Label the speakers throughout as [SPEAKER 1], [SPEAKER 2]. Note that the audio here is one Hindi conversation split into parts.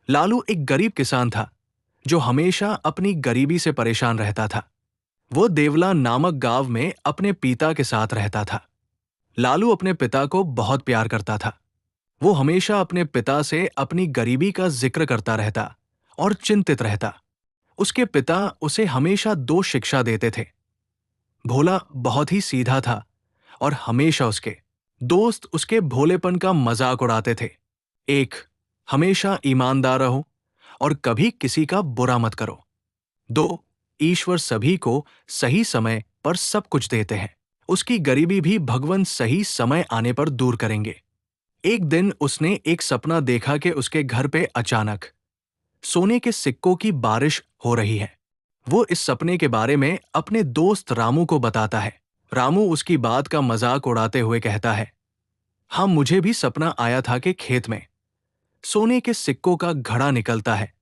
[SPEAKER 1] लालू एक गरीब किसान था जो हमेशा अपनी गरीबी से परेशान रहता था। वो देवला नामक गांव में अपने पिता के साथ रहता था। लालू अपने पिता को बहुत प्यार करता था। वो हमेशा अपने पिता से अपनी गरीबी का जिक्र करता रहता और चिंतित रहता। उसके पिता उसे हमेशा दो शिक्षा देते थे। भोला बहुत ही सीधा था और हमेशा उसके दोस्त उसके भोलेपन का मजाक उड़ाते थे। एक, हमेशा ईमानदार रहो और कभी किसी का बुरा मत करो। दो, ईश्वर सभी को सही समय पर सब कुछ देते हैं। उसकी गरीबी भी भगवान सही समय आने पर दूर करेंगे। एक दिन उसने एक सपना देखा कि उसके घर पे अचानक सोने के सिक्कों की बारिश हो रही है। वो इस सपने के बारे में अपने दोस्त रामू को बताता है। रामू उसकी बात का मजाक उड़ाते हुए कहता है, हाँ, मुझे भी सपना आया था कि खेत में सोने के सिक्कों का घड़ा निकलता है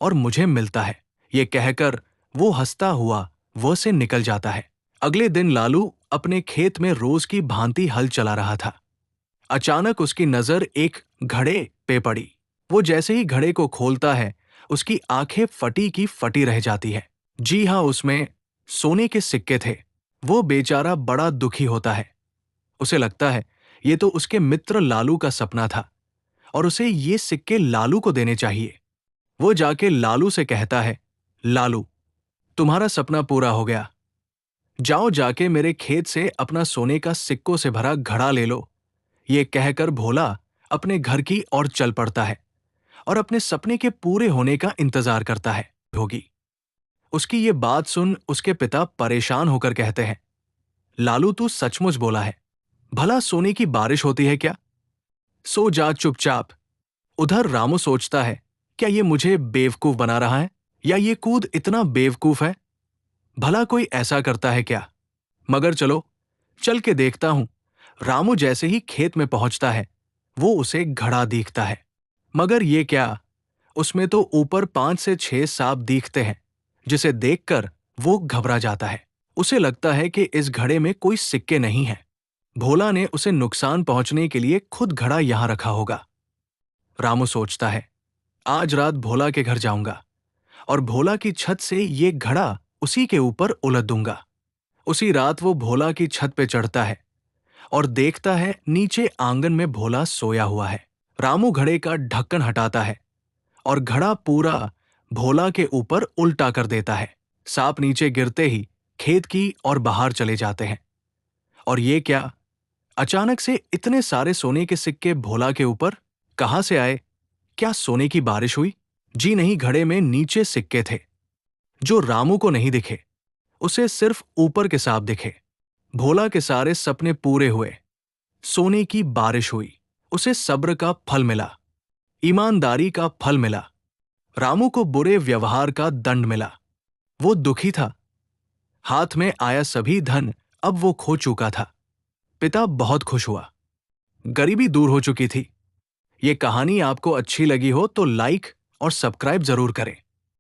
[SPEAKER 1] और मुझे मिलता है। ये कहकर वो हंसता हुआ वो से निकल जाता है। अगले दिन लालू अपने खेत में रोज की भांति हल चला रहा था। अचानक उसकी नजर एक घड़े पे पड़ी। वो जैसे ही घड़े को खोलता है, उसकी आंखें फटी की फटी रह जाती है। जी हाँ, उसमें सोने के सिक्के थे। वो बेचारा बड़ा दुखी होता है। उसे लगता है ये तो उसके मित्र लालू का सपना था और उसे ये सिक्के लालू को देने चाहिए। वो जाके लालू से कहता है, लालू, तुम्हारा सपना पूरा हो गया। जाओ जाके मेरे खेत से अपना सोने का सिक्कों से भरा घड़ा ले लो। ये कहकर भोला अपने घर की ओर चल पड़ता है और अपने सपने के पूरे होने का इंतजार करता है। होगी उसकी ये बात सुन उसके पिता परेशान होकर कहते हैं, लालू, तू सचमुच बोला है। भला सोने की बारिश होती है क्या? सो जा चुपचाप। उधर रामू सोचता है, क्या ये मुझे बेवकूफ बना रहा है या ये कूद इतना बेवकूफ है? भला कोई ऐसा करता है क्या? मगर चलो, चल के देखता हूं। रामू जैसे ही खेत में पहुंचता है, वो उसे घड़ा दिखता है। मगर ये क्या, उसमें तो ऊपर 5 से 6 सांप दिखते हैं, जिसे देखकर वो घबरा जाता है। उसे लगता है कि इस घड़े में कोई सिक्के नहीं है। भोला ने उसे नुकसान पहुंचने के लिए खुद घड़ा यहां रखा होगा। रामू सोचता है, आज रात भोला के घर जाऊंगा और भोला की छत से ये घड़ा उसी के ऊपर उलट दूंगा। उसी रात वो भोला की छत पे चढ़ता है और देखता है नीचे आंगन में भोला सोया हुआ है। रामू घड़े का ढक्कन हटाता है और घड़ा पूरा भोला के ऊपर उल्टा कर देता है। सांप नीचे गिरते ही खेत की और बाहर चले जाते हैं। और ये क्या, अचानक से इतने सारे सोने के सिक्के भोला के ऊपर कहां से आए? क्या सोने की बारिश हुई? जी नहीं, घड़े में नीचे सिक्के थे जो रामू को नहीं दिखे। उसे सिर्फ ऊपर के सांप दिखे। भोला के सारे सपने पूरे हुए। सोने की बारिश हुई। उसे सब्र का फल मिला, ईमानदारी का फल मिला। रामू को बुरे व्यवहार का दंड मिला। वो दुखी था। हाथ में आया सभी धन अब वो खो चुका था। पिता बहुत खुश हुआ। गरीबी दूर हो चुकी थी। ये कहानी आपको अच्छी लगी हो तो लाइक और सब्सक्राइब जरूर करें।